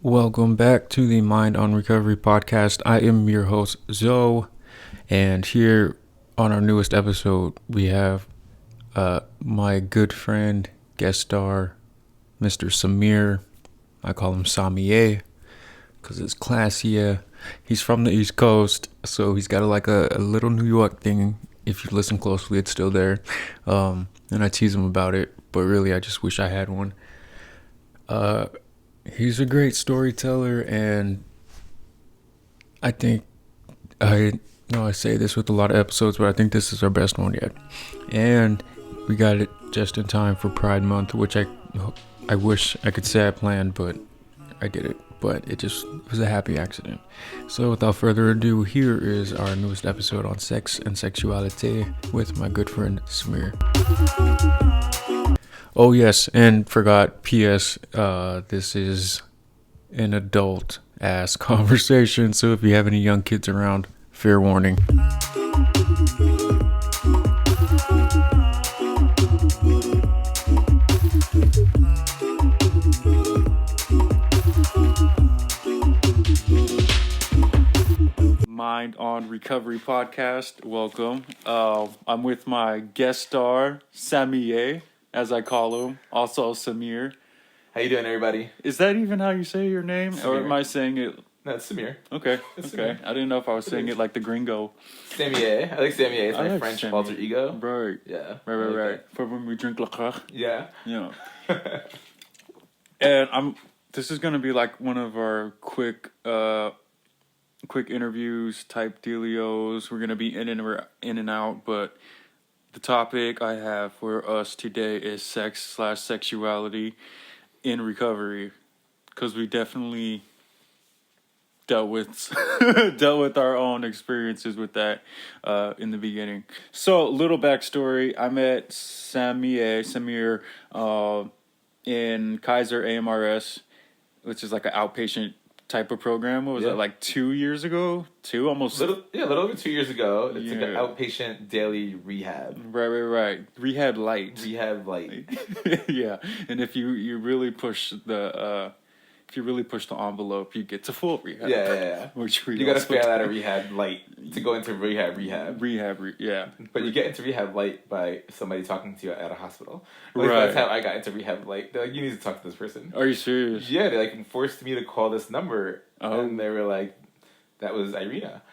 Welcome back to the Mind on Recovery podcast. I am your host, Zoe, and here on our newest episode, we have my good friend, guest star, Mr. Samir. I call him Samier because it's classier. He's from the East Coast, so he's got a little New York thing. If you listen closely, it's still there. And I tease him about it, but really, I just wish I had one. He's a great storyteller, and I think I know I say this with a lot of episodes, but I think this is our best one yet. And we got it just in time for Pride Month, which I wish I could say I planned, but I did it. But it was a happy accident. So without further ado, here is our newest episode on sex and sexuality with my good friend Samir. Oh yes, and forgot, P.S. This is an adult-ass conversation, so if you have any young kids around, fair warning. Mind on Recovery podcast, welcome. I'm with my guest star, Samier, as I call him, also Samir. How you doing, everybody? Is that even how you say your name? Samir. Or am I saying it? No, it's Samir. Okay, It's okay. Samir. I didn't know if I was saying it like the gringo. Samier. I like Samier. It's I my like French Samier. alter ego. Right. Yeah. Right, I like right. For when we drink La Croix. that. Yeah. Yeah. And this is going to be like one of our quick interviews type dealios. We're going to be in and out, but the topic I have for us today is sex/sexuality in recovery, because we definitely dealt with our own experiences with that in the beginning. So, little backstory: I met Samir in Kaiser AMRS, which is like an outpatient type of program. What was that, like 2 years ago? Almost. A little over 2 years ago. It's like an Yeah. outpatient daily rehab. Right. Rehab light. Rehab light. Yeah, and if you really push the envelope, you get to full rehab. Yeah. Which we You gotta also fail out do. of rehab light to go into rehab. Yeah. But you get into rehab light by somebody talking to you at a hospital. At least Right. that's how I got into rehab light. They're like, you need to talk to this person. Are you serious? Yeah, they like forced me to call this number. Oh. And they were like, that was Irina.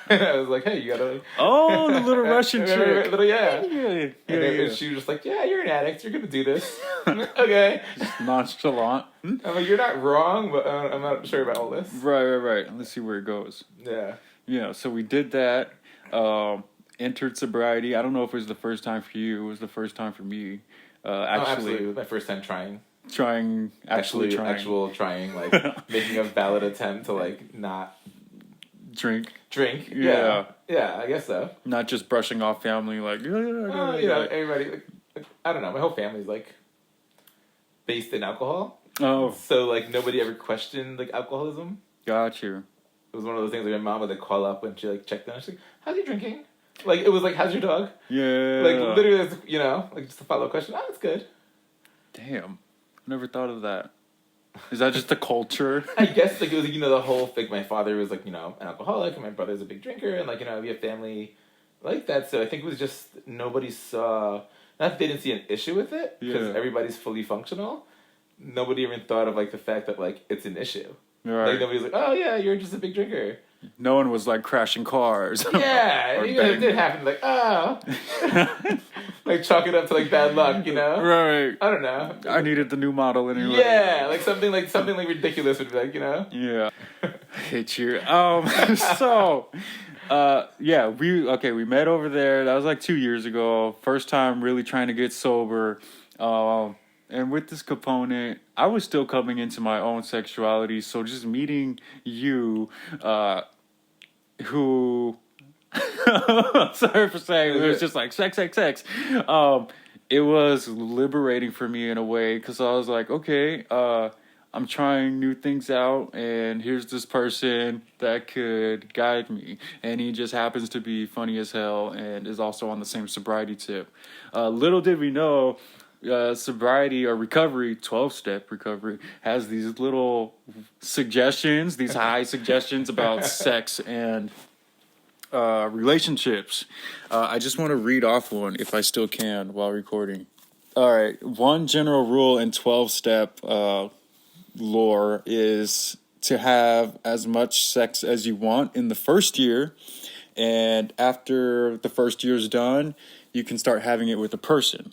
And I was like, hey, you gotta like... Oh, the little Russian chick. Yeah. Yeah. And she was just like, yeah, you're an addict. You're gonna do this. Okay. Just nonchalant. I'm like, you're not wrong, but I'm not sure about all this. Right. Let's see where it goes. Yeah. Yeah, so we did that. Entered sobriety. I don't know if it was the first time for you. It was the first time for me. Absolutely. It was my first time trying. Trying. Actual trying, like, making a valid attempt to, like, not... Drink. Yeah, I guess so. Not just brushing off family like, Everybody, like, I don't know, my whole family's, like, based in alcohol. Oh, So, like, nobody ever questioned, like, alcoholism. got you. It was one of those things like my mom would, like, call up when she, like, checked in. She's like, how's you drinking? Like, it was like, how's your dog? Yeah. Like, literally, like, just a follow-up question. Oh, it's good. Damn. I never thought of that. Is that just the culture? I guess, like, it was, like, the whole thing. My father was, like, an alcoholic, and my brother's a big drinker, and, like, we have family like that. So I think it was just nobody saw... Not that they didn't see an issue with it, because everybody's fully functional. Nobody even thought of, like, the fact that, like, it's an issue. Right. Like, nobody's like, oh, yeah, you're just a big drinker. No one was like crashing cars. Yeah, it did happen. Like, oh. Like, chalk it up to, like, bad luck, Right. I don't know. I needed the new model anyway. Yeah, like something like ridiculous would be like, Yeah. Hate you. So, we met over there. That was like 2 years ago. First time really trying to get sober. And with this component, I was still coming into my own sexuality. So just meeting you, who, sorry for saying, it was just like sex. It was liberating for me in a way, because I was like, okay, I'm trying new things out, and here's this person that could guide me. And he just happens to be funny as hell and is also on the same sobriety tip. Little did we know sobriety or recovery, 12-step recovery, has these little suggestions, these high suggestions about sex and relationships. I just want to read off one if I still can while recording. All right. One general rule in 12-step lore is to have as much sex as you want in the first year. And after the first year's done, you can start having it with a person.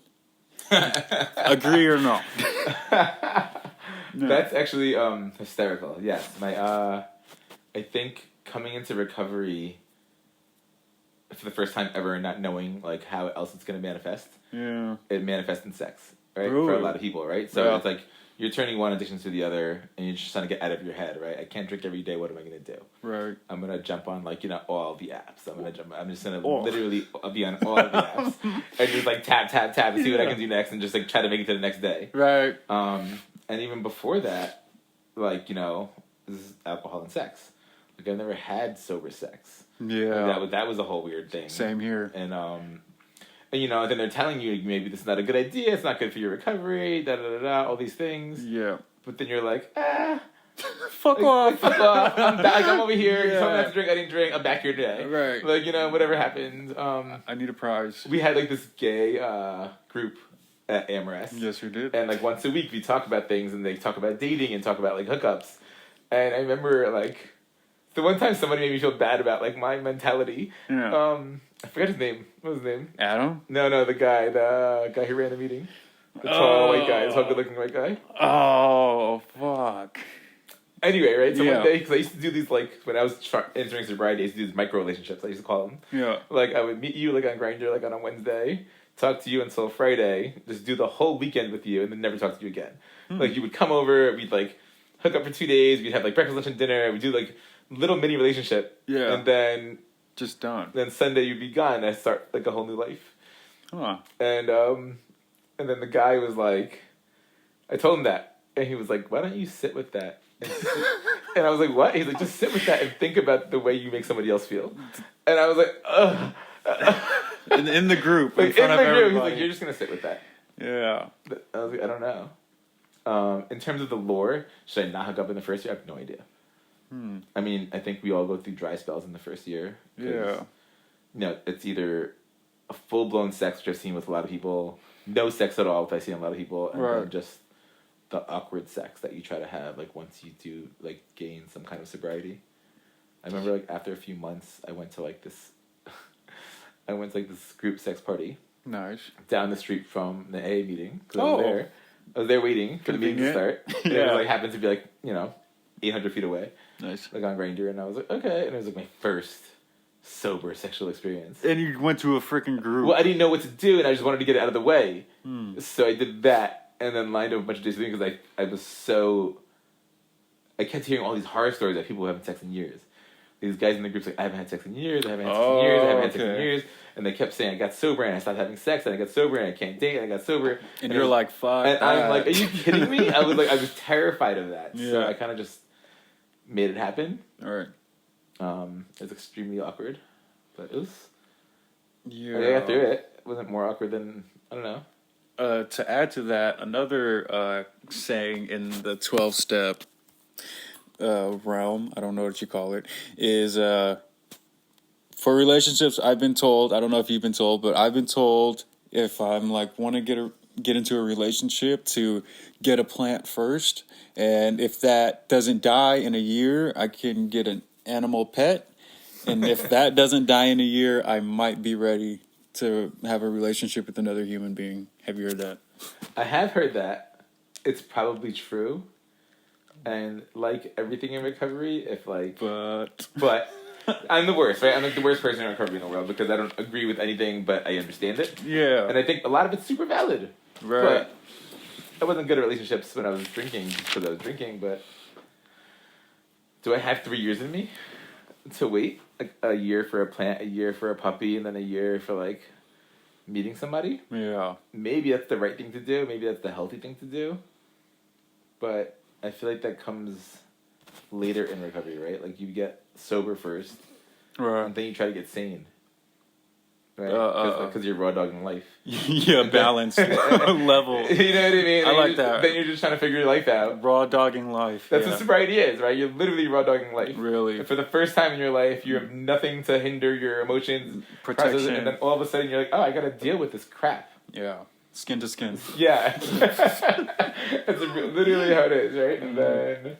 Agree or no? No. That's actually hysterical. Yes. I think coming into recovery for the first time ever, not knowing like how else it's going to manifest. Yeah. It manifests in sex, right? Really? For a lot of people, right? So it's like you're turning one addiction to the other, and you're just trying to get out of your head, right? I can't drink every day. What am I going to do? Right. I'm going to jump on like all the apps. I'm just going to literally be on all of the apps and just like tap and see what I can do next, and just like try to make it to the next day. Right. And even before that, like this is alcohol and sex. Like I've never had sober sex. Yeah. Like, that was a whole weird thing. Same here. And then they're telling you maybe this is not a good idea. It's not good for your recovery. All these things. Yeah. But then you're like, fuck off. Fuck off. I'm back. I'm over here. You told me not to drink. I didn't drink. I'm back here today. Right. Like whatever happened. I need a prize. We had like this gay group at AmRest. Yes, we did. And like once a week we talk about things, and they talk about dating and talk about like hookups. And I remember like the one time somebody made me feel bad about like my mentality. Yeah. I forgot his name. What was his name? Adam? No, the guy who ran the meeting. The tall white guy, the tall good-looking white guy. Oh, fuck. Anyway, right? So one day, because I used to do these, like, when I was entering sobriety, I used to do these micro-relationships, I used to call them. Yeah. Like, I would meet you, like, on Grindr, like, on a Wednesday, talk to you until Friday, just do the whole weekend with you, and then never talk to you again. Like, you would come over, we'd, like, hook up for 2 days, we'd have, like, breakfast, lunch, and dinner, we'd do, like, little mini relationship. Yeah. And then... Just done. Then Sunday you'd be gone, and I start, like, a whole new life. Huh. And then the guy was like, I told him that, and he was like, why don't you sit with that? And I was like, what? He's like, just sit with that and think about the way you make somebody else feel. And I was like, ugh. in the group, like, in front of the group, everybody. he's like, you're just going to sit with that. Yeah. I was like, I don't know. In terms of the lore, should I not hook up in the first year? I have no idea. I mean, I think we all go through dry spells in the first year. Yeah. It's either a full-blown sex, which I've seen with a lot of people, no sex at all, which I've seen a lot of people, and then just the awkward sex that you try to have, like, once you do, like, gain some kind of sobriety. I remember, like, after a few months, I went to, like, this group sex party. Nice. Down the street from the AA meeting. I was there waiting for the meeting to start. Yeah. And it, like, happened to be, like, 800 feet away. Nice. Like, on Grindr, and I was like, okay. And it was, like, my first sober sexual experience. And you went to a freaking group. Well, I didn't know what to do, and I just wanted to get it out of the way. So I did that, and then lined up a bunch of days because I was so... I kept hearing all these horror stories that people who haven't had sex in years. These guys in the group's like, I haven't had sex in years, I haven't had sex in years, I haven't had sex in years. And they kept saying, I got sober, and I stopped having sex, and I got sober, and I can't date, and I got sober. And you're like, fuck And that. I'm like, are you kidding me? I was terrified of that. Yeah. So I kind of just made it happen. All right. It was extremely awkward, but it was... Yeah. I got through it. It wasn't more awkward than, I don't know. To add to that, another saying in the 12-step realm, I don't know what you call it, is for relationships, I've been told, I don't know if you've been told, but I've been told if I'm like want to get into a relationship to get a plant first, and if that doesn't die in a year, I can get an animal pet, and if that doesn't die in a year, I might be ready to have a relationship with another human being. Have you heard that? I have heard that. It's probably true. And like everything in recovery, if like... But I'm the worst, right? I'm like the worst person in recovery in the world because I don't agree with anything, but I understand it. Yeah. And I think a lot of it's super valid. Right. But I wasn't good at relationships when I was drinking because I was drinking, but do I have 3 years in me to wait? Like a year for a plant, a year for a puppy, and then a year for like meeting somebody? Yeah. Maybe that's the right thing to do. Maybe that's the healthy thing to do. But I feel like that comes later in recovery, right? Like you get sober first, Right. and then you try to get sane. right? Because you're raw dogging life. Yeah, balanced level. You know what I mean? I like that. Then you're just trying to figure your life out. Raw dogging life. That's what sobriety is, right? You're literally raw dogging life. Really. And for the first time in your life, you have nothing to hinder your emotions, protection, and then all of a sudden you're like, oh, I got to deal with this crap. Yeah, skin to skin. Yeah, that's literally how it is, right?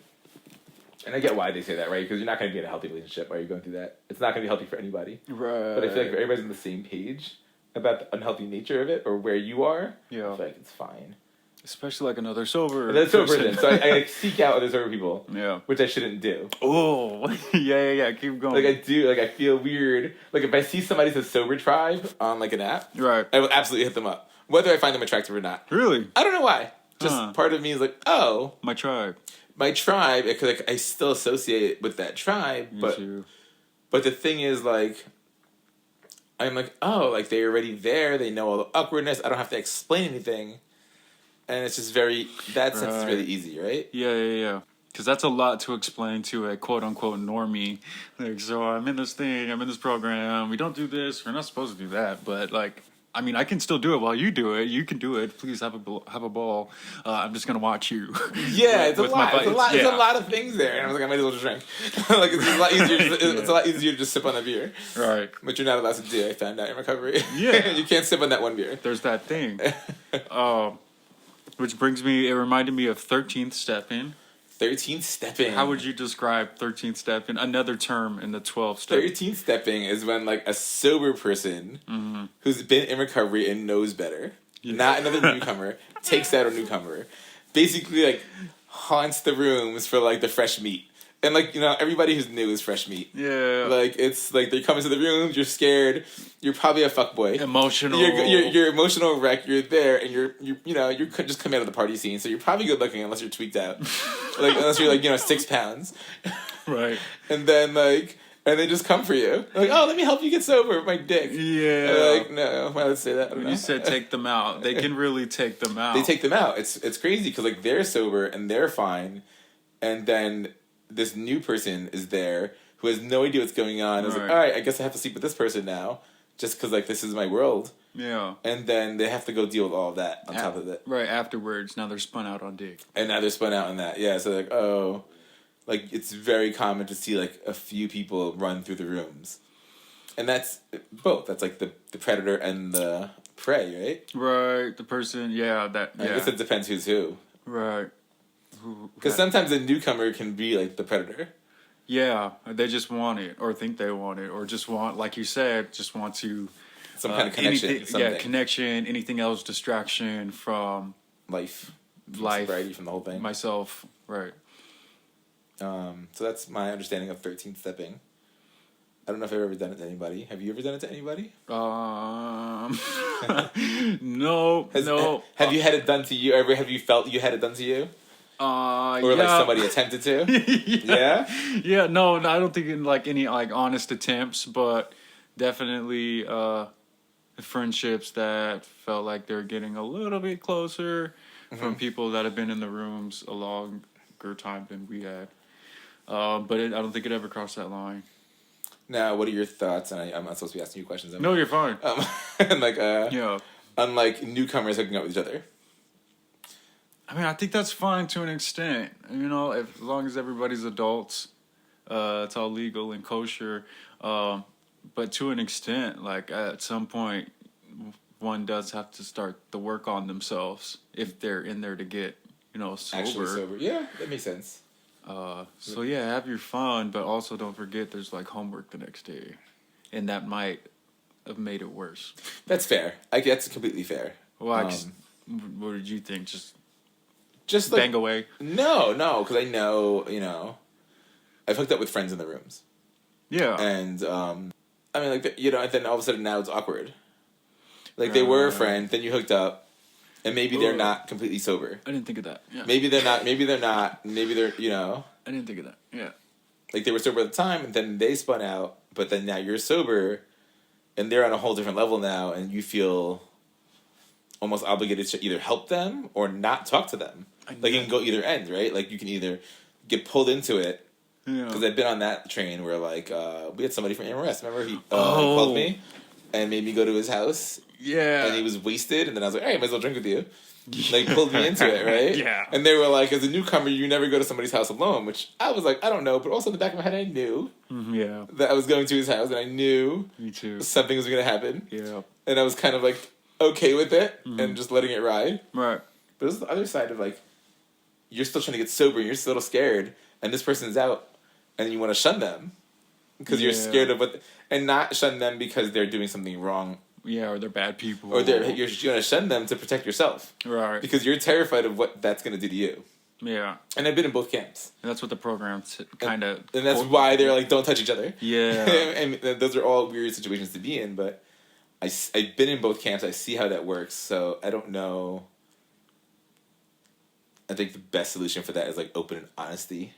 And I get why they say that, right? Because you're not going to be in a healthy relationship while you're going through that. It's not going to be healthy for anybody. Right. But I feel like if everybody's on the same page about the unhealthy nature of it or where you are, yeah, I feel like it's fine. Especially like another sober. Another sober person. So I like seek out other sober people. Yeah. Which I shouldn't do. Oh, yeah. Keep going. Like I do. Like I feel weird. Like if I see somebody's a sober tribe on like an app, right, I will absolutely hit them up, whether I find them attractive or not. Really? I don't know why. Just part of me is like, oh, my tribe. My tribe, because like, I still associate with that tribe, but the thing is, like, I'm like, oh, like they're already there. They know all the awkwardness. I don't have to explain anything, and it's just that sense is really easy, right? Yeah. Because that's a lot to explain to a quote unquote normie. Like, so I'm in this thing. I'm in this program. We don't do this. We're not supposed to do that. But like, I mean, I can still do it while you do it. You can do it. Please have a ball. I'm just gonna watch you. Yeah, it's a lot. It's a lot of things there. And I was like, I might as well just drink. Like it's a lot easier. It's a lot easier to just sip on a beer. Right. But you're not allowed to do. I found out in recovery. Yeah. You can't sip on that one beer. There's that thing. Which brings me. It reminded me of 13th Stepping. 13th stepping. How would you describe 13th stepping? Another term in the 12 step. 13th stepping is when like a sober person who's been in recovery and knows better, not another newcomer, takes out a newcomer, basically like haunts the rooms for like the fresh meat. And like, you know, everybody who's new is fresh meat. Yeah. Like it's like they come into the rooms, you're scared, you're probably a fuckboy. Emotional. You're emotional wreck, you're there and you're just come out of the party scene, so you're probably good looking unless you're tweaked out. Like unless you're like, 6 pounds. Right. And then like they just come for you. Like, oh, let me help you get sober with my dick. Yeah. And like, no, why would I say that? When you said take them out, they can really take them out. They take them out. It's crazy because like they're sober and they're fine, and then this new person is there who has no idea what's going on. It's like, all right, I guess I have to sleep with this person now, just because like this is my world. Yeah. And then they have to go deal with all of that on top of it. Right afterwards, now they're spun out on dick. And now they're spun out on that. Yeah. So like, oh, like it's very common to see like a few people run through the rooms, and that's both. That's like the predator and the prey, right? Right. The person. Yeah. That. Yeah. I guess it depends who's who. Right. Because sometimes a newcomer can be like the predator. Yeah, they just want it, or think they want it, or just want, like you said, just want to some kind of connection. Yeah, connection. Anything else, distraction from life, sobriety, from the whole thing. Myself, right. So that's my understanding of 13th stepping. I don't know if I've ever done it to anybody. Have you ever done it to anybody? No. Have you had it done to you? Or have you felt you had it done to you? Or like somebody attempted to? Yeah? Yeah, no, I don't think in like any like honest attempts, but definitely friendships that felt like they're getting a little bit closer from people that have been in the rooms a longer time than we had. But I don't think it ever crossed that line. Now, what are your thoughts? And I'm not supposed to be asking you questions. No, you're fine. And like, unlike newcomers hooking up with each other. I mean, I think that's fine to an extent. As long as everybody's adults, it's all legal and kosher. But to an extent, like at some point, one does have to start the work on themselves if they're in there to get, sober. Actually sober. Yeah, that makes sense. So yeah, have your fun, but also don't forget there's like homework the next day, and that might have made it worse. That's fair. That's completely fair. Well, what did you think? Just bang like, away? No, because I know, I've hooked up with friends in the rooms. Yeah. And, I mean, like, and then all of a sudden now it's awkward. Like, they were a friend, then you hooked up, and maybe they're not completely sober. I didn't think of that. Yeah. Maybe they're not, maybe they're, I didn't think of that, yeah. Like, they were sober at the time, and then they spun out, but then now you're sober, and they're on a whole different level now, and you feel almost obligated to either help them or not talk to them. Like, it can go either end, right? Like, you can either get pulled into it. Because I've been on that train where, like, we had somebody from AMRS. Remember he called me? and made me go to his house. Yeah. And he was wasted, and then I was like, all right, I might as well drink with you. Like, pulled me into it, right? Yeah. And they were like, as a newcomer, you never go to somebody's house alone, which I was like, I don't know. But also in the back of my head, I knew Yeah. that I was going to his house, and I knew Me too. something was going to happen. Yeah. And I was kind of like, okay with it, and just letting it ride. Right. But this is the other side of like, you're still trying to get sober, and you're still a little scared, and this person's out, and you want to shun them because you're scared of and not shun them because they're doing something wrong. Yeah, or they're bad people. Or you're going to shun them to protect yourself. Right. Because you're terrified of what that's going to do to you. Yeah. And I've been in both camps. And that's what the program kind of... And that's why they're like, don't touch each other. Yeah. And those are all weird situations to be in, but I've been in both camps. I see how that works, so I don't know. I think the best solution for that is like open and honesty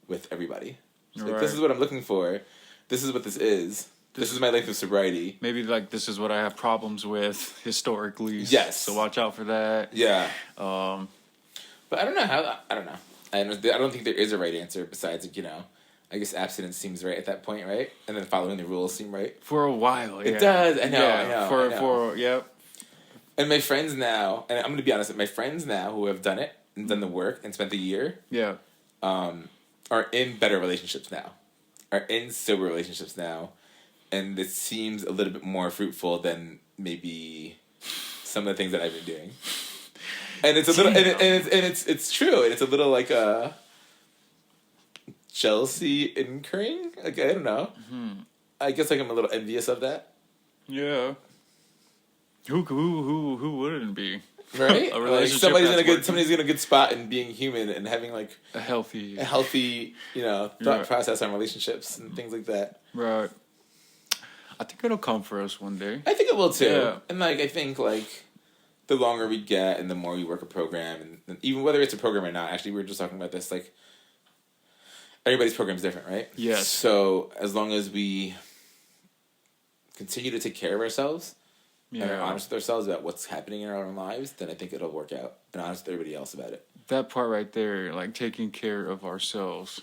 with everybody. Like, this is what I'm looking for. This is what this is. This is my length of sobriety. Maybe like this is what I have problems with historically. Yes. So watch out for that. Yeah. Um, but I don't know how. I don't know. I don't think there is a right answer besides, you know, I guess abstinence seems right at that point, right? And then following the rules seem right. For a while, yeah. It does. I know. Yeah, I know. For yep. And my friends now, and I'm going to be honest, my friends now who have done it and done the work and spent the year, Yeah. are in better relationships now, are in sober relationships now, and it seems a little bit more fruitful than maybe some of the things that I've been doing. And it's a little, and it's true, and it's a little like jealousy incurring. Like, I don't know. Mm-hmm. I guess like I'm a little envious of that. Yeah. Who wouldn't be? Right? A relationship. Like somebody's in a good spot in being human and having like a healthy, you know, thought process on relationships and things like that. Right. I think it'll come for us one day. I think it will too. Yeah. And like I think like the longer we get and the more we work a program, and even whether it's a program or not, actually we were just talking about this, like everybody's program is different, right? Yes. So as long as we continue to take care of ourselves and are honest with ourselves about what's happening in our own lives, then I think it'll work out, and honest with everybody else about it. That part right there, like taking care of ourselves.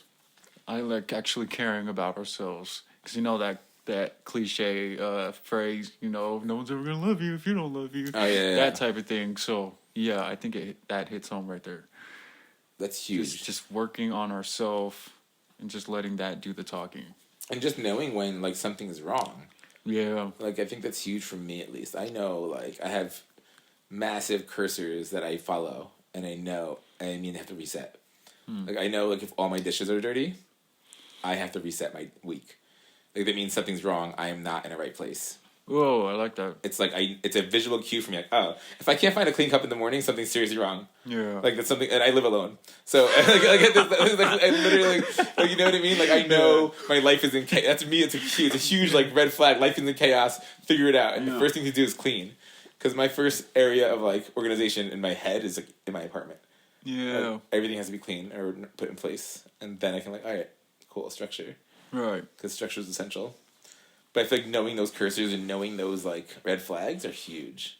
I like actually caring about ourselves, because you know that cliche phrase, you know, no one's ever gonna love you if you don't love you. Oh yeah. That type of thing. So yeah, I think that hits home right there. That's huge. Just working on ourselves and just letting that do the talking. And just knowing when like something is wrong. Yeah. Like I think that's huge for me at least. I know like I have massive cursors that I follow, and I know I have to reset. Like I know like if all my dishes are dirty, I have to reset my week. Like that means something's wrong. I am not in the right place. Whoa, I like that. It's like it's a visual cue for me. Like, oh, if I can't find a clean cup in the morning, something's seriously wrong. Yeah. Like that's something, and I live alone, so I literally, like, you know what I mean? Like I know my life is in chaos. That's me. It's a huge like red flag. Life is in chaos. Figure it out, and the first thing to do is clean, because my first area of like organization in my head is like in my apartment. Yeah. Like, everything has to be clean or put in place, and then I can like, all right, cool, structure. Right. Because structure is essential. But I feel like knowing those cursors and knowing those like red flags are huge.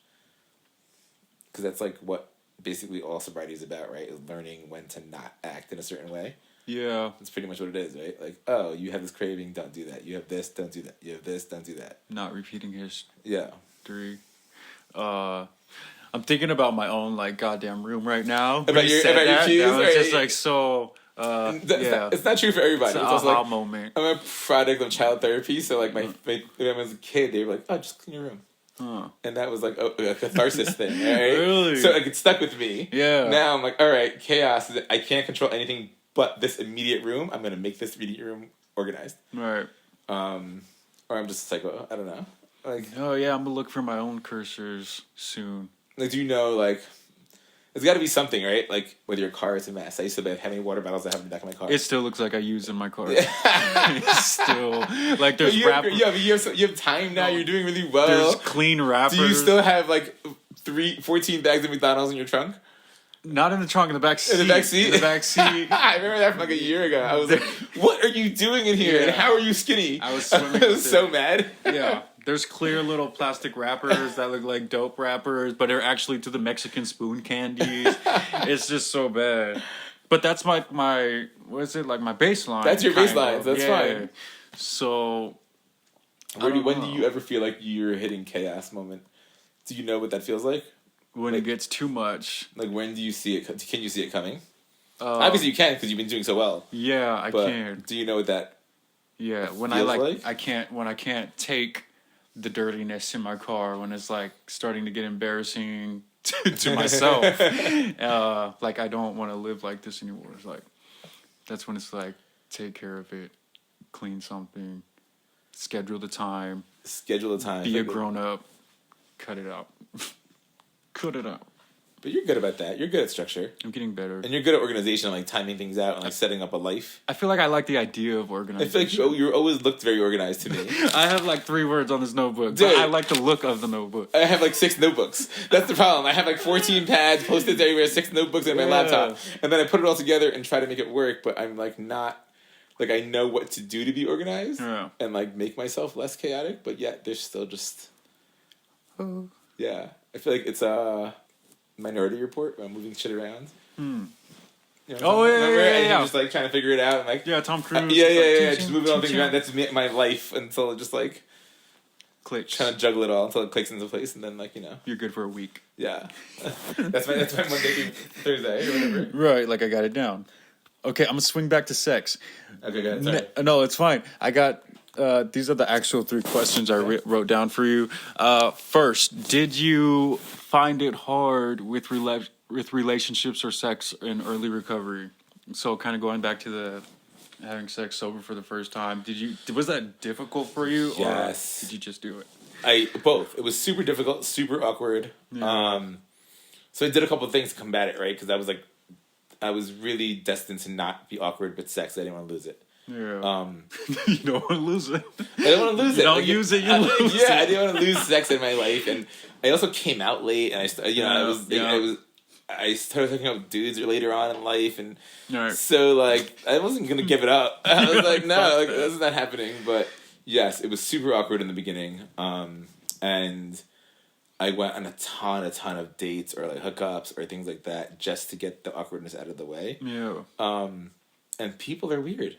Because that's like what basically all sobriety is about, right? Is learning when to not act in a certain way. Yeah. That's pretty much what it is, right? Like, oh, you have this craving, don't do that. You have this, don't do that. You have this, don't do that. Not repeating history. Yeah. I'm thinking about my own like goddamn room right now. About your cues? It's just like so. It's not true for everybody. It's an also aha like, moment. I'm a product of child therapy, so like when I was a kid, they were like, "Oh, just clean your room," and that was like a catharsis thing, right? Really? So like it stuck with me. Yeah. Now I'm like, all right, chaos. I can't control anything but this immediate room. I'm gonna make this immediate room organized. Right. Or I'm just like, I don't know. Like, oh yeah, I'm gonna look for my own cursors soon. Like, do you know like? There's got to be something, right? Like, whether your car is a mess. I used to have how many water bottles I have in the back of my car. It still looks like I use in my car. It's still like there's wrappers. Yeah, but you have time now. You're doing really well. There's clean wrappers. Do you still have like 14 bags of McDonald's in your trunk? Not in the trunk, in the back seat. In the back seat? In the back seat. I remember that from like a year ago. I was like, what are you doing in here? And how are you skinny? I was swimming. I was so mad. Yeah. There's clear little plastic wrappers that look like dope wrappers, but they're actually to the Mexican spoon candies. It's just so bad. But that's my what is it, like my baseline? That's your baseline. That's fine. So When do you ever feel like you're hitting chaos moment? Do you know what that feels like? When it gets too much. Like, when do you see it? Can you see it coming? Obviously, you can because you've been doing so well. Yeah, I can. Do you know what that? Yeah, when I can't take the dirtiness in my car, when it's like starting to get embarrassing to myself, like I don't want to live like this anymore. It's like that's when it's like take care of it, clean something, schedule the time, be a grown up, cut it out, cut it out. But you're good about that. You're good at structure. I'm getting better. And you're good at organization, like timing things out and like setting up a life. I feel like I like the idea of organization. I feel like you always looked very organized to me. I have like 3 words on this notebook. Dude, but I like the look of the notebook. I have like 6 notebooks. That's the problem. I have like 14 pads, Post-its everywhere, 6 notebooks in my laptop. And then I put it all together and try to make it work, but I'm like not... Like I know what to do to be organized and like make myself less chaotic, but yet there's still just... Yeah. I feel like it's a... Minority Report, where I'm moving shit around. You know and you're just like trying to figure it out, and like Tom Cruise. Just moving all things around. That's my life until it just like clicks. Trying to juggle it all until it clicks into place, and then like you're good for a week. Yeah, that's my Monday through Thursday or whatever. Right, like I got it down. Okay, I'm gonna swing back to sex. Okay, go ahead. Sorry. No, it's fine. I got. These are the actual 3 questions I wrote down for you. First, did you find it hard with relationships or sex in early recovery? So, kind of going back to the having sex sober for the first time. Was that difficult for you? Yes. Or did you just do it? Both. It was super difficult, super awkward. Yeah. So I did a couple of things to combat it, right? Because I was really destined to not be awkward with sex. I didn't want to lose it. Yeah. You don't want to lose it. I don't want to lose it. You don't use it, you lose it. Yeah, I didn't want to lose sex in my life, and I also came out late, and I started hooking up with dudes later on in life, and so like I wasn't gonna give it up. I was like, no, like that's not happening. But yes, it was super awkward in the beginning, and I went on a ton of dates or like hookups or things like that just to get the awkwardness out of the way. Yeah. And people are weird.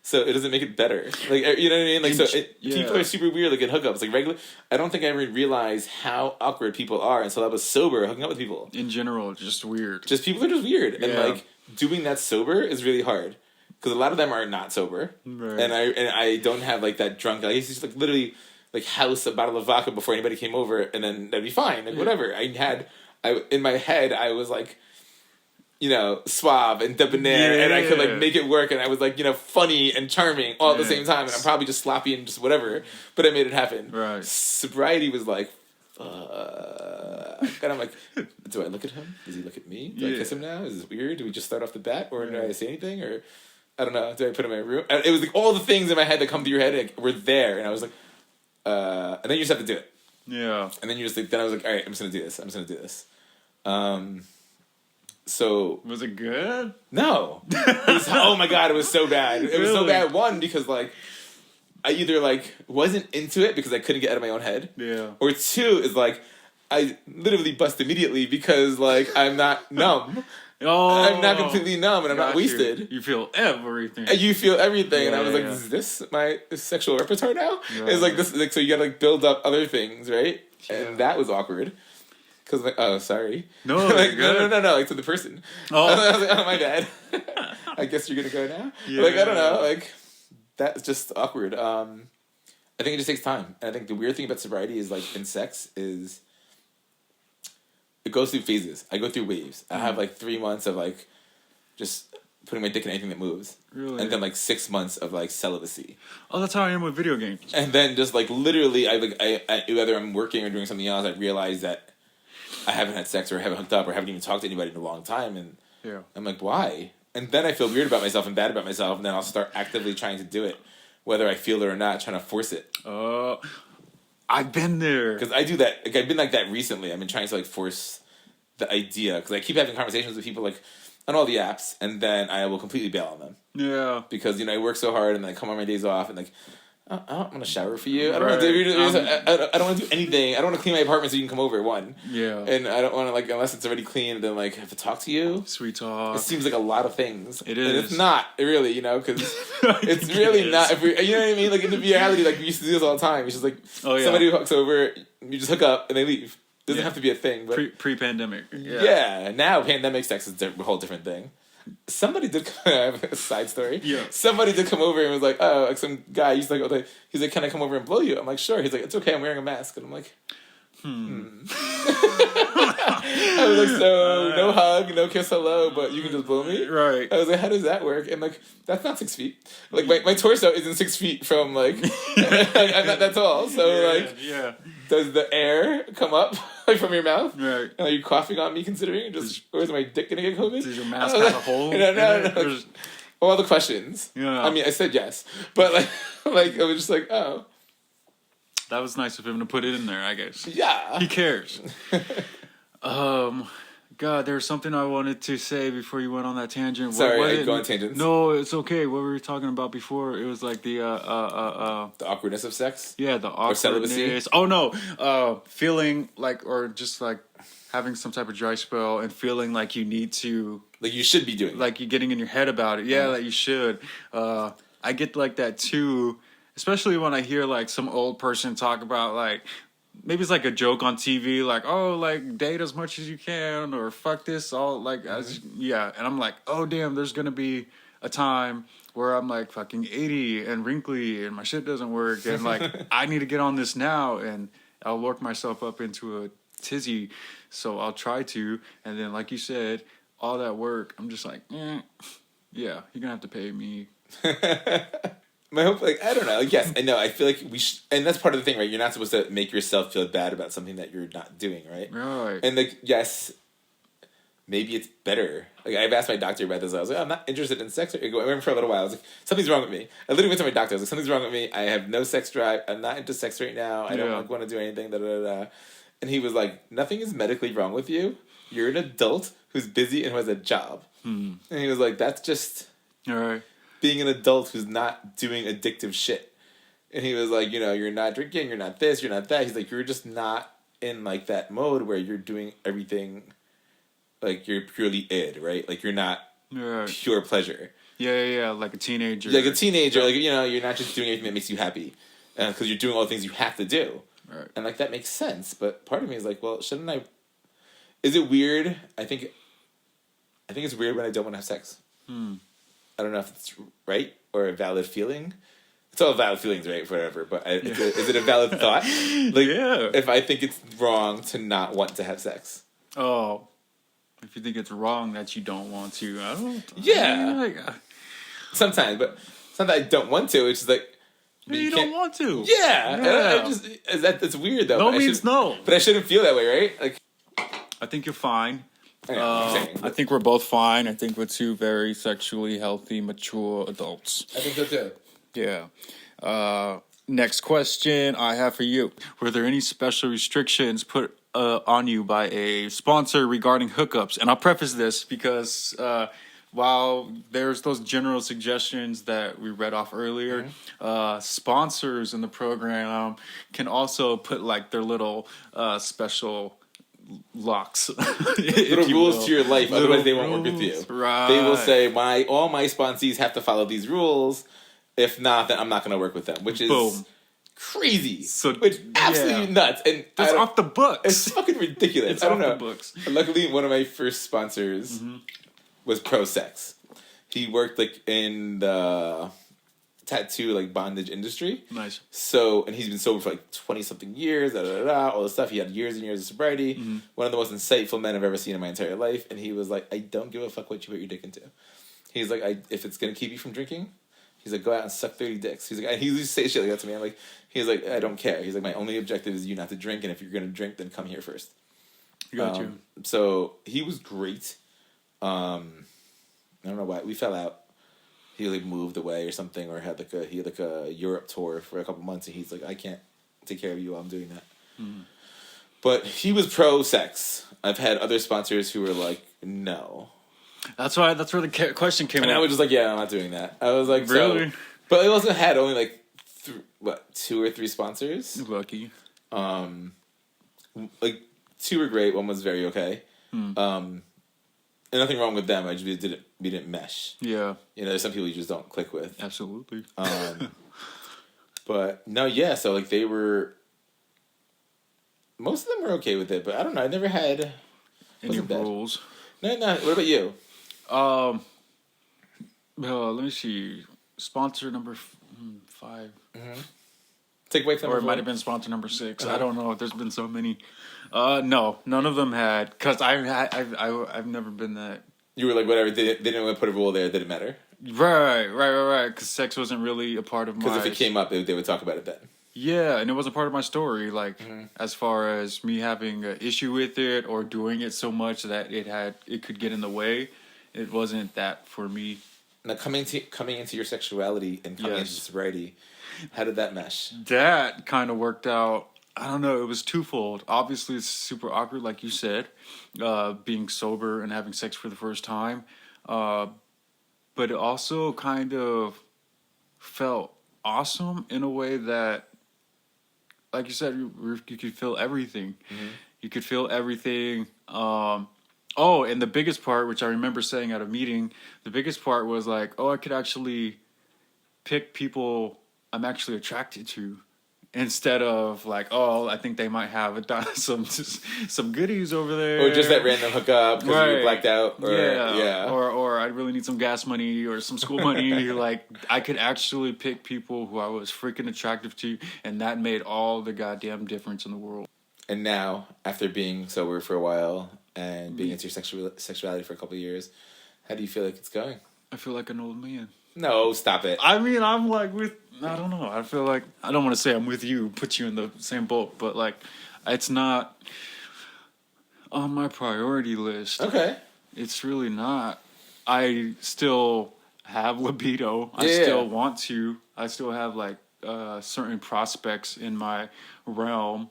So it doesn't make it better. Like, you know what I mean? Like, people are super weird, like, in hookups. Like, I don't think I ever realized how awkward people are until I was sober, hooking up with people. In general, just weird. People are just weird. Yeah. And, like, doing that sober is really hard. Because a lot of them are not sober. Right. And I don't have, like, that drunk... I used to just, like, literally, like, house a bottle of vodka before anybody came over, and then that'd be fine. Like, whatever. In my head, I was, like... suave and debonair, and I could, like, make it work, and I was, like, funny and charming all at the same time, and I'm probably just sloppy and just whatever, but I made it happen. Right. Sobriety was like, and I'm like, do I look at him? Does he look at me? Do I kiss him now? Is this weird? Do we just start off the bat, or do I say anything, or, I don't know, do I put him in my room? It was, like, all the things in my head that come to your head, like, were there, and I was like, and then you just have to do it. Yeah. And then you're just like, then I was like, all right, I'm just gonna do this. So was it good? No. Oh my god, it was so bad. It was so bad. One, because like I either like wasn't into it because I couldn't get out of my own head. Yeah. Or 2 is like I literally bust immediately because like I'm not numb. I'm not completely numb and I'm not wasted. You feel everything. You feel everything, and I was like, "Is this my sexual repertoire now?" Yeah. It's like this. Like, so you gotta like build up other things, right? Yeah. And that was awkward. Because, like, oh, sorry. No, like, no, like, to the person. Oh. I was like, oh, my bad. I guess you're going to go now? Yeah. Like, I don't know. Like, that's just awkward. I think it just takes time. And I think the weird thing about sobriety is, like, in sex is it goes through phases. I go through waves. I have, like, 3 months of, like, just putting my dick in anything that moves. Really? And then, like, 6 months of, like, celibacy. Oh, that's how I am with video games. And then just, like, literally, I whether I'm working or doing something else, I realize that I haven't had sex or haven't hooked up or haven't even talked to anybody in a long time, and I'm like, why? And then I feel weird about myself and bad about myself, and then I'll start actively trying to do it, whether I feel it or not, trying to force it. I've been there. Because I do that. Like, I've been like that recently. I've been trying to like force the idea, because I keep having conversations with people like on all the apps, and then I will completely bail on them. Yeah. Because I work so hard, and then I come on my days off, and like I don't want to shower for you. I don't want to. I don't want to do anything. I don't want to clean my apartment so you can come over. Yeah. And I don't want to like unless it's already clean. Then like have to talk to you. Sweet talk. It seems like a lot of things. It is. And it's not really, because it's really not. If we, you know what I mean? Like in the reality, like we used to do this all the time. It's just like somebody hooks over, you just hook up and they leave. It doesn't have to be a thing. But pre-pandemic. Yeah. Now pandemic sex is a whole different thing. Somebody did. I have a side story. Yeah. Somebody did come over and was like, "Oh, like some guy used to like, he's like, can I come over and blow you?" I'm like, "Sure." He's like, "It's okay. I'm wearing a mask." And I'm like, I was like, "So no hug, no kiss, hello, but you can just blow me." Right. I was like, "How does that work?" And like, that's not 6 feet. Like my torso isn't 6 feet from like, I'm not that tall. So does the air come up like from your mouth? Right. And are you coughing on me considering? Or is my dick gonna get COVID? Does your mask have a hole? No. All the questions. Yeah. I mean, I said yes, but like I was just like, oh. That was nice of him to put it in there, I guess. Yeah. He cares. God, there's something I wanted to say before you went on that tangent. Sorry, I go on tangents. No, it's okay. What were we talking about before? It was like the awkwardness of sex? Yeah, the awkwardness. Or celibacy? Oh, no. Feeling like, or just like having some type of dry spell and feeling like you need to... Like you should be doing it. Like you're getting in your head about it. Yeah, that you should. I get like that too, especially when I hear like some old person talk about like, maybe it's like a joke on TV, like, oh, like date as much as you can or fuck this all like, yeah. And I'm like, oh, damn, there's going to be a time where I'm like fucking 80 and wrinkly and my shit doesn't work. And like, I need to get on this now and I'll work myself up into a tizzy. So I'll try to. And then like you said, all that work, I'm just like, yeah, you're gonna have to pay me. My hope, like, I don't know. Like, yes, I know. I feel like we should, and that's part of the thing, right? You're not supposed to make yourself feel bad about something that you're not doing, right? Right. And like, yes, maybe it's better. Like, I've asked my doctor about this. I was like, I'm not interested in sex. I remember for a little while, I was like, something's wrong with me. I literally went to my doctor. I was like, something's wrong with me. I have no sex drive. I'm not into sex right now. I don't like, want to do anything. Da, da, da. And he was like, nothing is medically wrong with you. You're an adult who's busy and who has a job. And he was like, that's just being an adult who's not doing addictive shit. And he was like, you're not drinking, you're not this, you're not that. He's like, you're just not in like that mode where you're doing everything like you're purely id, right? Like you're not pure pleasure. Yeah, like a teenager. Like a teenager, like, you're not just doing anything that makes you happy. Because you're doing all the things you have to do. Right. And like that makes sense. But part of me is like, well, shouldn't I... Is it weird? I think it's weird when I don't want to have sex. I don't know if it's right or a valid feeling. It's all valid feelings, right? Whatever. But is it a valid thought? Like, if I think it's wrong to not want to have sex. Oh, if you think it's wrong that you don't want to, I don't. Yeah. Sometimes, but sometimes I don't want to. It's just like you don't want to. Yeah. It's weird though. No means no. But I shouldn't feel that way, right? Like, I think you're fine. I think we're both fine. I think we're two very sexually healthy, mature adults. I think so too. Yeah. Next question I have for you. Were there any special restrictions put on you by a sponsor regarding hookups? And I'll preface this because while there's those general suggestions that we read off earlier, sponsors in the program can also put like their little special locks, little rules to your life, otherwise they won't work with you. Right. They will say all my sponsees have to follow these rules. If not, then I'm not going to work with them, which is crazy. Which absolutely nuts. And that's off the books. It's fucking ridiculous. It's I don't off know. The books. Luckily, one of my first sponsors was pro sex. He worked like in the tattoo like bondage industry. Nice. So, and he's been sober for like 20 something years, all this stuff. He had years and years of sobriety. One of the most insightful men I've ever seen in my entire life. And he was like, I don't give a fuck what you put your dick into. He's like, if it's going to keep you from drinking, he's like, go out and suck 30 dicks. He's like, and he used to say shit like that to me. I'm like, he's like, I don't care. He's like, my only objective is you not to drink. And if you're going to drink, then come here first. Got you. So he was great. I don't know why. We fell out. He like moved away or something, or had like a Europe tour for a couple months, and he's like, I can't take care of you while I'm doing that. But he was pro sex. I've had other sponsors who were like, no. That's where the question came. And I was just like, yeah, I'm not doing that. I was like, really? But I also had only like 2 or 3 sponsors. Lucky. Like 2 were great. One was very okay. And nothing wrong with them. We didn't mesh. Yeah. You know, there's some people you just don't click with. Absolutely. But no, yeah. So like they were. Most of them were okay with it, but I don't know. I never had any rules. No. What about you? Let me see. Sponsor number 5. Mm-hmm. Take away from. Or it might have been sponsor number 6. I don't know. There's been so many. No, none of them had. Because I've never been that. You were like, whatever. They didn't want to put a rule there. It didn't matter. Right. Because sex wasn't really a part of my. Because if it came up, they would talk about it then. Yeah, and it wasn't part of my story. Like, as far as me having an issue with it or doing it so much that it could get in the way, it wasn't that for me. Now, coming into your sexuality and coming into sobriety, how did that mesh? That kind of worked out. I don't know. It was twofold. Obviously, it's super awkward, like you said, being sober and having sex for the first time. But it also kind of felt awesome in a way that, like you said, you could feel everything. You could feel everything. And the biggest part, which I remember saying at a meeting, the biggest part was like, I could actually pick people I'm actually attracted to, instead of like, I think they might have some goodies over there, or just that random hookup because you blacked out, or I really need some gas money or some school money. Like, I could actually pick people who I was freaking attractive to, and that made all the goddamn difference in the world. And now, after being sober for a while and being into your sexuality for a couple of years, how do you feel like it's going? I feel like an old man. No, stop it. I mean, I'm like I don't know. I feel like, I don't want to say I'm with you, put you in the same boat, but like, it's not on my priority list. Okay. It's really not. I still have libido. I still want to. I still have like certain prospects in my realm.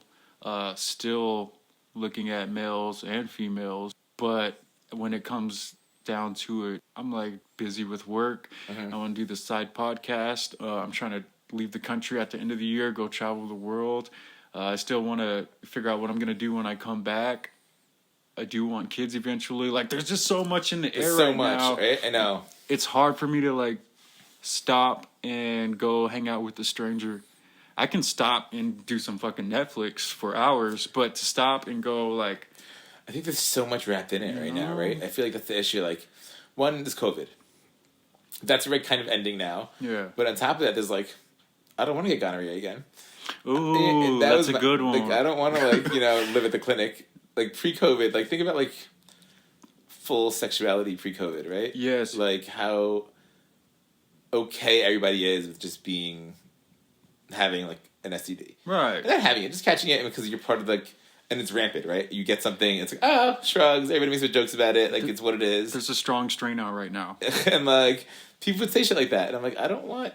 Still looking at males and females, but when it comes down to it, I'm like busy with work. I want to do the side podcast. I'm trying to leave the country at the end of the year, go travel the world. I still want to figure out what I'm going to do when I come back. I do want kids eventually. Like, there's just so much in the air right now. Right? I know. It's hard for me to like stop and go hang out with a stranger. I can stop and do some fucking Netflix for hours, but to stop and go like, I think there's so much wrapped in it right now, right? I feel like that's the issue. Like, one, there's COVID. That's already kind of ending now. Yeah. But on top of that, there's like, I don't want to get gonorrhea again. Ooh, that's a good one. Like, I don't want to live at the clinic. Like, pre-COVID, like, think about like full sexuality pre-COVID, right? Yes. Like how okay everybody is with just having like an STD. Right. And not having it, just catching it because you're part of like. And it's rampant, right? You get something, it's like, shrugs, everybody makes jokes about it, like, it's what it is. There's a strong strain out right now. And, like, people would say shit like that, and I'm like, I don't know,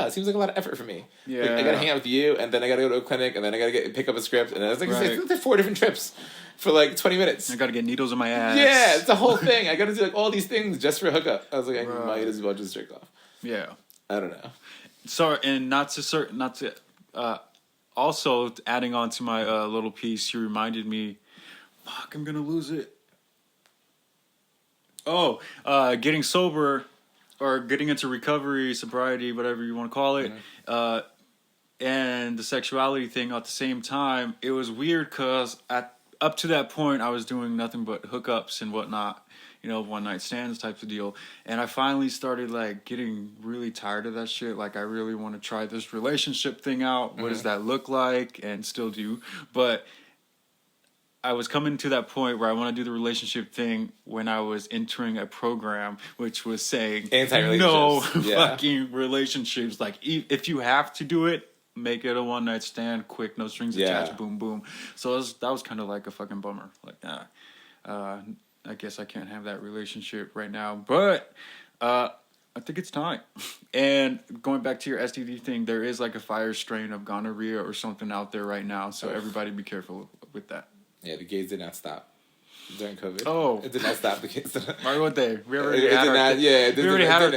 it seems like a lot of effort for me. Yeah. Like, I gotta hang out with you, and then I gotta go to a clinic, and then I gotta pick up a script, and I was like, it's like 4 different trips for, like, 20 minutes. I gotta get needles in my ass. Yeah, it's a whole thing. I gotta do, like, all these things just for a hookup. I was like, I might as well just jerk off. Yeah. I don't know. Sorry, and also, adding on to my little piece, you reminded me, I'm going to lose it. Getting sober or getting into recovery, sobriety, whatever you want to call it, and the sexuality thing at the same time, it was weird because up to that point, I was doing nothing but hookups and whatnot. One night stands types of deal. And I finally started like getting really tired of that shit. Like, I really want to try this relationship thing out. What does that look like? And still do. But I was coming to that point where I want to do the relationship thing when I was entering a program which was saying no fucking relationships. Like, if you have to do it, make it a one night stand, quick, no strings attached, boom, boom. So that was kind of like a fucking bummer. Like, I guess I can't have that relationship right now, but I think it's time. And going back to your STD thing, there is like a fire strain of gonorrhea or something out there right now, so everybody be careful with that. Yeah, the gays did not stop during COVID. Oh. It did not stop the gays. Why would they? We already had our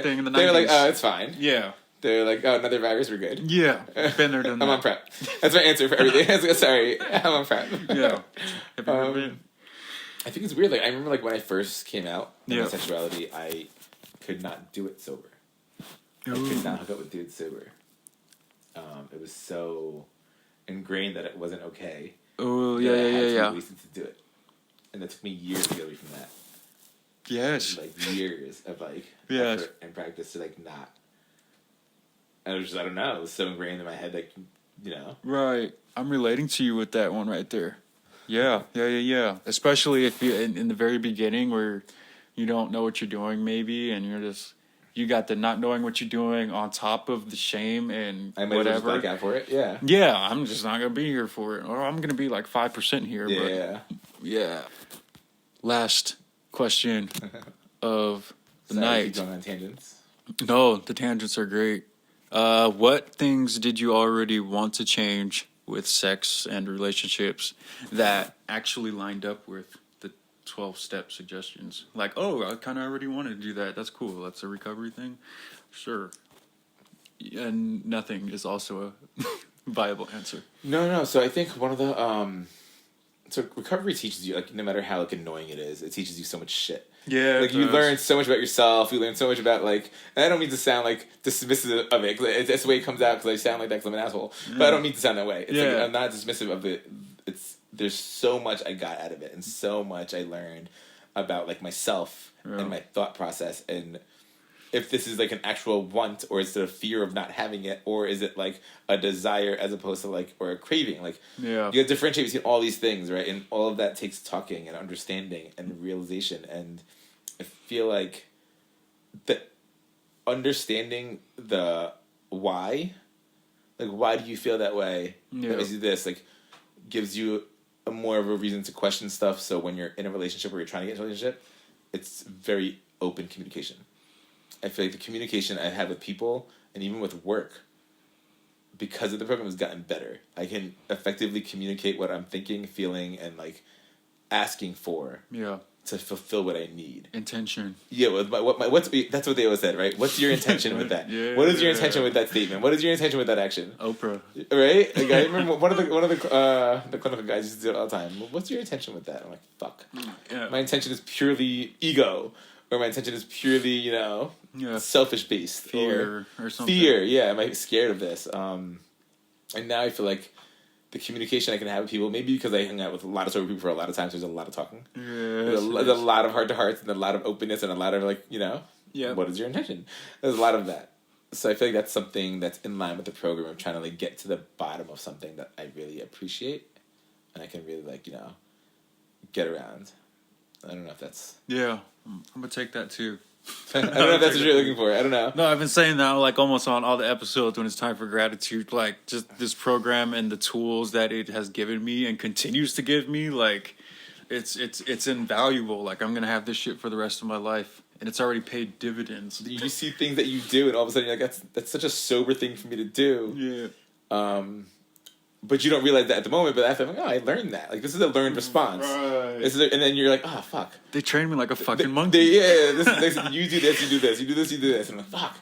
thing in the 90s. They were like, it's fine. Yeah. They're like, oh, another virus, we're good. Yeah, been there, done that. I'm on PrEP. That's my answer for everything. Sorry, I'm on PrEP. Yeah. Have you ever been? I think it's weird. Like I remember, like when I first came out in Yeah. my sexuality, I could not do it sober. I could not hook up with dudes sober. It was so ingrained that it wasn't okay. Oh, that I had to yeah. be wasted to do it, and it took me years to get away from that. Yes. Like years of like Yes. effort and practice to like not. And it was just, I don't know. It was so ingrained in my head, like, you know. Right. I'm relating to you with that one right there. Yeah. Especially if you in the very beginning where you don't know what you're doing, maybe, and you got the not knowing what you're doing on top of the shame and I might whatever. as well just black out for it. Yeah. Yeah, I'm just not gonna be here for it, or I'm gonna be like 5% here. Yeah. But yeah. Last question of the Sorry, I night. keep going on tangents. No, the tangents are great. What things did you already want to change with sex and relationships that actually lined up with the 12-step suggestions? Like, oh, I kind of already wanted to do that. That's cool. That's a recovery thing. Sure. And nothing is also a viable answer. No. So I think one of the so recovery teaches you, like, no matter how like annoying it is, it teaches you so much shit. Yeah. Like you learn so much about yourself. You learn so much about like. And I don't mean to sound like dismissive of it. 'Cause that's the way it comes out. Because I sound like that because I'm an asshole. But I don't mean to sound that way. It's like, I'm not dismissive of it. There's so much I got out of it, and so much I learned about like myself and my thought process, and if this is like an actual want, or is it a fear of not having it, or is it like a desire as opposed to like, or a craving? Like, you gotta differentiate between all these things, right? And all of that takes talking and understanding and realization. And I feel like that understanding the why, like why do you feel that way? Let me do this, like gives you a more of a reason to question stuff. So when you're in a relationship or you're trying to get into a relationship, it's very open communication. I feel like the communication I have with people and even with work, because of the program, has gotten better. I can effectively communicate what I'm thinking, feeling, and like asking for. Yeah. To fulfill what I need. Intention. Yeah. That's what they always said, right? What's your intention with that? What is your intention with that statement? What is your intention with that action? Oprah. Right? Like, I remember one of the clinical guys used to do it all the time. What's your intention with that? I'm like, fuck. Yeah. My intention is purely ego. Or my intention is purely, selfish based. Fear or something. Fear, yeah. Am I scared of this? And now I feel like the communication I can have with people, maybe because I hung out with a lot of sober people for a lot of times, there's a lot of talking. There's a lot of heart-to-hearts and a lot of openness and a lot of, like, what is your intention? There's a lot of that. So I feel like that's something that's in line with the program of trying to, like, get to the bottom of something that I really appreciate and I can really, like, get around. I don't know if that's... Yeah, I'm going to take that too. I don't know if that's what you're looking for. I don't know. No, I've been saying that like almost on all the episodes when it's time for gratitude. Like just this program and the tools that it has given me and continues to give me, like it's invaluable. Like I'm gonna have this shit for the rest of my life, and it's already paid dividends. You see things that you do, and all of a sudden you're like, that's such a sober thing for me to do. Yeah. But you don't realize that at the moment. But after, I'm like, I learned that. Like this is a learned response. Right. And then you're like, oh fuck. They trained me like a fucking monkey. You do this, you do this, you do this, you do this, and I'm like, fuck.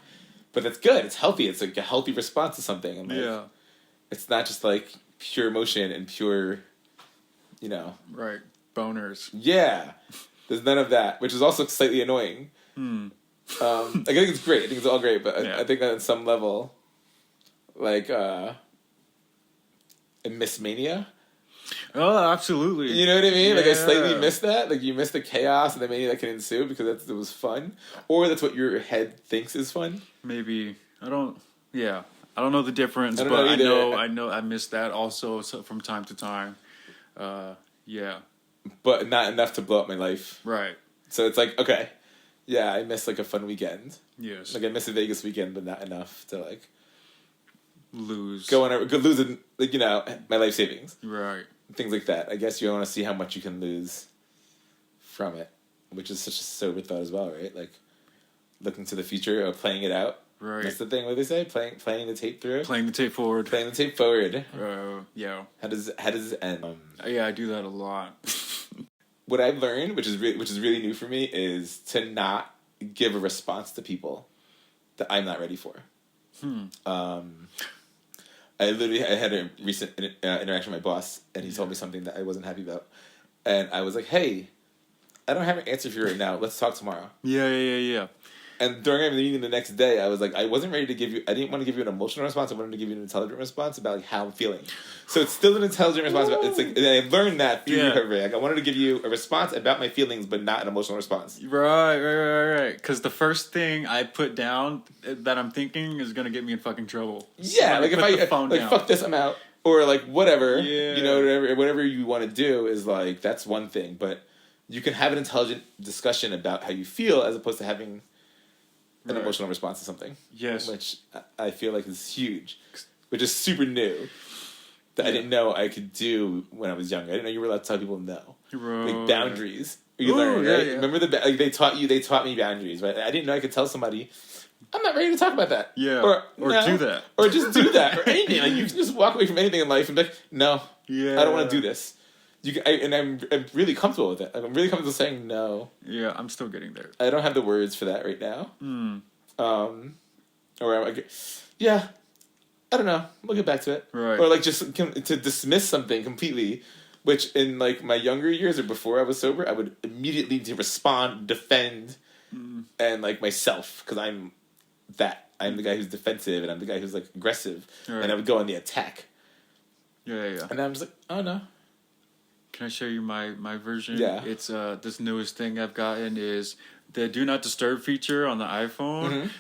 But that's good. It's healthy. It's like a healthy response to something. And like, it's not just like pure emotion and pure, right, boners. Yeah, there's none of that, which is also slightly annoying. I think it's great. I think it's all great, but I think that at some level, like. And Miss Mania. Oh, absolutely. You know what I mean? Yeah. Like, I slightly miss that. Like, you miss the chaos and the mania that can ensue because it was fun. Or that's what your head thinks is fun. Maybe. I don't know the difference, but I know I miss that also from time to time. Yeah. But not enough to blow up my life. Right. So it's like, okay. Yeah, I miss, like, a fun weekend. Yes. Like, I miss a Vegas weekend, but not enough to, like... lose like my life savings, right? Things like that. I guess you want to see how much you can lose from it, which is such a sober thought as well, right? Like looking to the future of playing it out. Right. That's the thing. What do they say? Playing the tape through. Playing the tape forward. Playing the tape forward. Yeah. How does it end? Yeah, I do that a lot. What I've learned, which is really new for me, is to not give a response to people that I'm not ready for. I had a recent interaction with my boss, and he told me something that I wasn't happy about, and I was like, "Hey, I don't have an answer for you right now. Let's talk tomorrow." Yeah. And during the meeting the next day, I was like, I wasn't ready to give you. I didn't want to give you an emotional response. I wanted to give you an intelligent response about like how I'm feeling. So it's still an intelligent response. It's like, and I learned that through recovery. Like I wanted to give you a response about my feelings, but not an emotional response. Right. Because the first thing I put down that I'm thinking is gonna get me in fucking trouble. Yeah, so like if I like fuck this, I'm out, or like whatever. Yeah. You know, whatever you want to do is like that's one thing, but you can have an intelligent discussion about how you feel as opposed to having an emotional response to something. Yes. Which I feel like is huge. Which is super new. That I didn't know I could do when I was younger. I didn't know you were allowed to tell people no. Right. Like boundaries. You learn, right? Yeah. Remember like they taught me boundaries, right? I didn't know I could tell somebody, I'm not ready to talk about that. Yeah. Or no. Do that. Or just do that. Or anything. Like you can just walk away from anything in life and be like, no. Yeah. I don't want to do this. And I'm really comfortable with it. Like, I'm really comfortable saying no. Yeah, I'm still getting there. I don't have the words for that right now. Or I'm like, yeah, I don't know. We'll get back to it. Right. Or like just to dismiss something completely, which in like my younger years or before I was sober, I would immediately to respond, defend, and like myself because I'm the guy who's defensive and I'm the guy who's like aggressive, and I would go on the attack. Yeah. And I'm just like, oh no. Can I show you my version? Yeah. It's this newest thing I've gotten is the Do Not Disturb feature on the iPhone.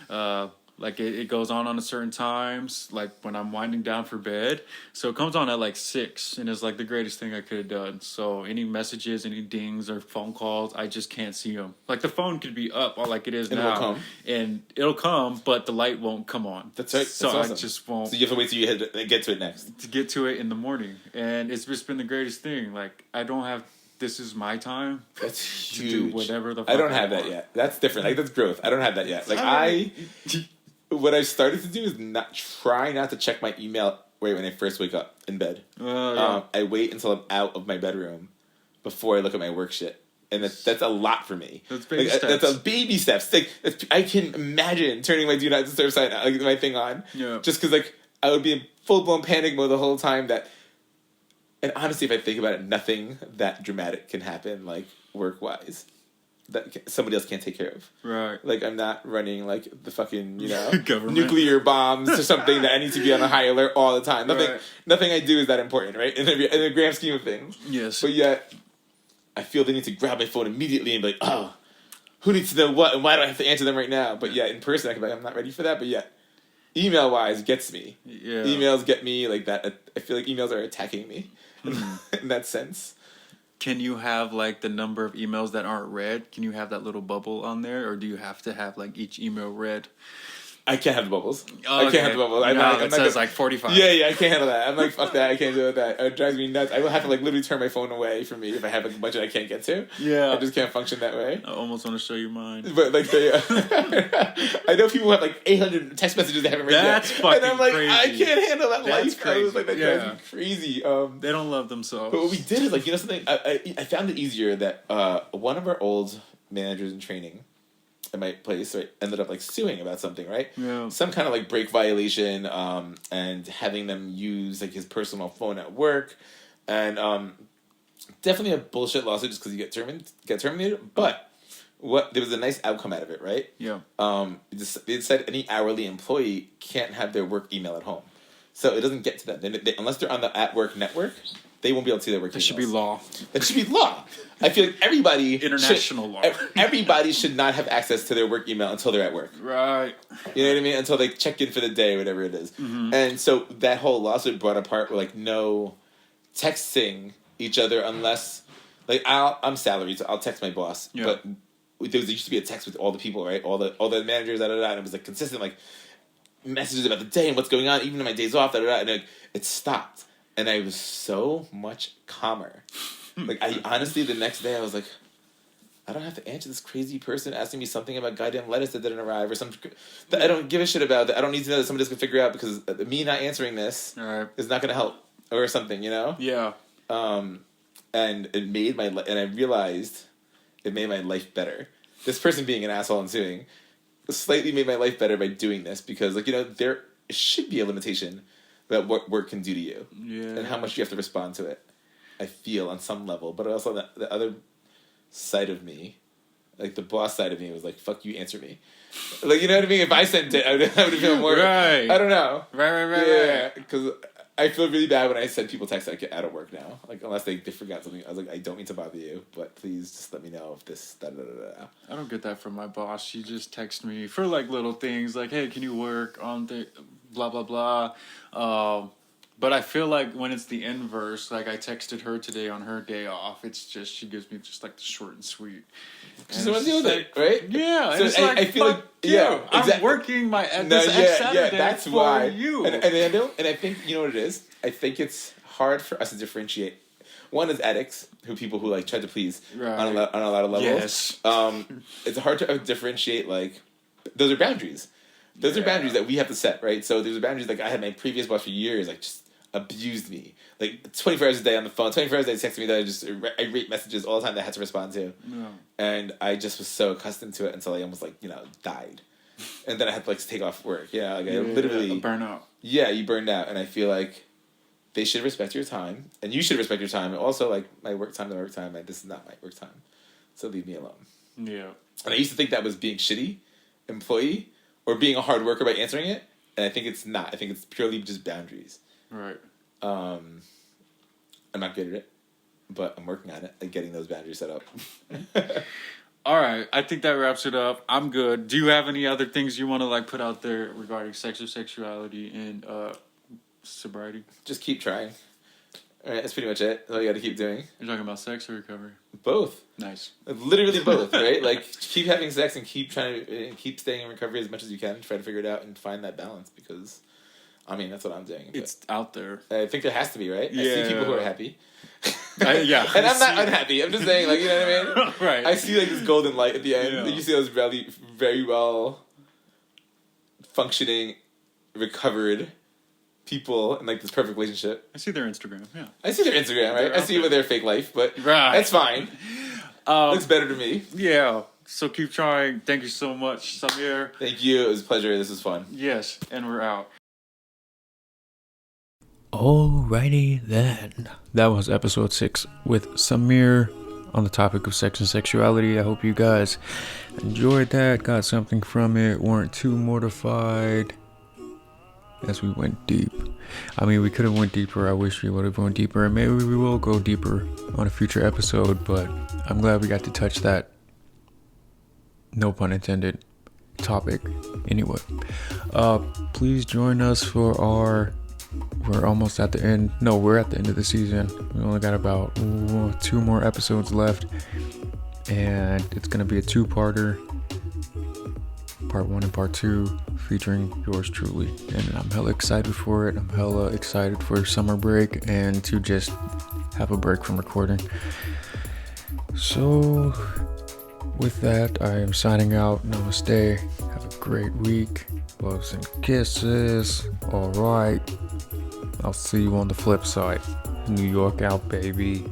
Like it goes on a certain times, like when I'm winding down for bed. So it comes on at like 6, and it's like the greatest thing I could have done. So any messages, any dings or phone calls, I just can't see them. Like the phone could be up, like it is now, and it'll come, but the light won't come on. That's right. So awesome. I just won't. So you have to wait till you get to it next. To get to it in the morning, and it's just been the greatest thing. Like I don't have. This is my time. That's to huge. do whatever the fuck I don't have that yet. That's different. Like that's growth. I don't have that yet. Like what I started to do is try not to check my email right when I first wake up in bed. I wait until I'm out of my bedroom before I look at my work shit, and that's a lot for me. That's baby steps. That's a baby steps. Like I can imagine turning my Do Not Disturb sign, like my thing on, just because like I would be in full blown panic mode the whole time. And honestly, if I think about it, nothing that dramatic can happen like work wise. That somebody else can't take care of. Right. Like, I'm not running, like, the fucking, Government. nuclear bombs or something that I need to be on a high alert all the time. Nothing I do is that important, right? In the grand scheme of things. Yes. But yet, I feel the need to grab my phone immediately and be like, oh, who needs to know what, and why do I have to answer them right now? But yeah, in person, I can be like, I'm not ready for that. But yet, email-wise, gets me. Yeah. Emails get me like that. I feel like emails are attacking me in that sense. Can you have, like, the number of emails that aren't read? Can you have that little bubble on there? Or do you have to have, like, each email read? I can't have the bubbles. Oh, I can't have the bubbles. It says, like, 45. Yeah, I can't handle that. I'm like, fuck that. I can't do that. It drives me nuts. I will have to, like, literally turn my phone away from me if I have, like, a budget I can't get to. Yeah. I just can't function that way. I almost want to show you mine. But, like, I know people have, like, 800 text messages they haven't read That's yet. fucking And I'm like, crazy. I can't handle that That's life. crazy. I was like, that drives me crazy. They don't love themselves. But what we did is, like, something? I found it easier that one of our old managers in training at my place, right, ended up like suing about something, right? Yeah. Some kind of like break violation, and having them use like his personal phone at work, and definitely a bullshit lawsuit just because you get terminated. But there was a nice outcome out of it, right? Yeah. It said any hourly employee can't have their work email at home, so it doesn't get to them. Unless they're on the at work network, they won't be able to see their work emails. That should be law. That should be law. I feel like International law. Everybody should not have access to their work email until they're at work. Right. You know what I mean? Until they check in for the day, whatever it is. Mm-hmm. And so that whole lawsuit brought apart like no texting each other unless like I'm salaried, so I'll text my boss. Yeah. But there used to be a text with all the people, right? All the managers, and it was like consistent like messages about the day and what's going on, even on my days off, and it stopped. And I was so much calmer. Like, I honestly, the next day, I was like, I don't have to answer this crazy person asking me something about goddamn lettuce that didn't arrive or something that I don't give a shit about, that I don't need to know that somebody else can figure out because me not answering this is not going to help or something, you know? Yeah. And it made and I realized it made my life better. This person being an asshole and suing slightly made my life better by doing this because, like, there should be a limitation about what work can do to you and how much you have to respond to it. I feel on some level, but also the other side of me, like the boss side of me, was like, "Fuck you, answer me." Like, you know what I mean? If I sent it, I would feel more. Right. I don't know. Right. Yeah, because I feel really bad when I send people text that I get out of work now. Like, unless they forgot something. I was like, I don't mean to bother you, but please just let me know if this, da-da-da-da. I don't get that from my boss. She just texts me for, like, little things. Like, hey, can you work on the blah, blah, blah. But I feel like when it's the inverse, like I texted her today on her day off, it's just, she gives me just like the short and sweet. Just want to deal with it, right? Yeah. So it's like, I feel like, yeah, exactly. I'm working my Saturday that's for why. you. And I think, you know what it is? I think it's hard for us to differentiate. One is addicts, people who like try to please on a lot of levels. Yes. It's hard to differentiate, like, those are boundaries. Those are boundaries that we have to set, right? So there's boundaries, like I had my previous boss for years, like just abused me. Like 24 hours a day on the phone, 24 hours a day texting me that I rate messages all the time that I had to respond to. Yeah. And I just was so accustomed to it until I almost died. And then I had to take off work. I literally burn out. Yeah, you burned out. And I feel like they should respect your time. And you should respect your time. And also my work time, this is not my work time. So leave me alone. Yeah. And I used to think that was being shitty employee or being a hard worker by answering it. And I think it's not. I think it's purely just boundaries. Right. I'm not good at it, but I'm working on it, getting those boundaries set up. All right, I think that wraps it up. I'm good. Do you have any other things you want to put out there regarding sex or sexuality and sobriety? Just keep trying. All right, that's pretty much it. That's all you got to keep doing. You're talking about sex or recovery? Both. Nice. Literally both, right? Keep having sex and keep keep staying in recovery as much as you can. Try to figure it out and find that balance because. That's what I'm doing. It's out there. I think there has to be, right? Yeah. I see people who are happy. Yeah. And I'm not unhappy. I'm just saying, you know what I mean? Right. I see, this golden light at the end. Yeah. You see those very, very well functioning, recovered people in, this perfect relationship. I see their Instagram, yeah. I see their Instagram, right? I see with their fake life, but right. That's fine. Looks better to me. Yeah. So keep trying. Thank you so much, Samir. Thank you. It was a pleasure. This was fun. Yes. And we're out. Alrighty then. That was episode 6 with Samir on the topic of sex and sexuality. I hope you guys enjoyed that, got something from it, weren't too mortified as we went deep. We could have went deeper. I wish we would have gone deeper, and maybe we will go deeper on a future episode, but I'm glad we got to touch that, no pun intended, topic. Anyway, please join us for we're almost at the end. No, we're at the end of the season. We only got about 2 more episodes left. And it's going to be a 2-parter. Part 1 and Part 2 featuring yours truly. And I'm hella excited for it. I'm hella excited for summer break and to just have a break from recording. So, with that, I am signing out. Namaste. Have a great week. Loves and kisses. Alright. I'll see you on the flip side. New York out, baby.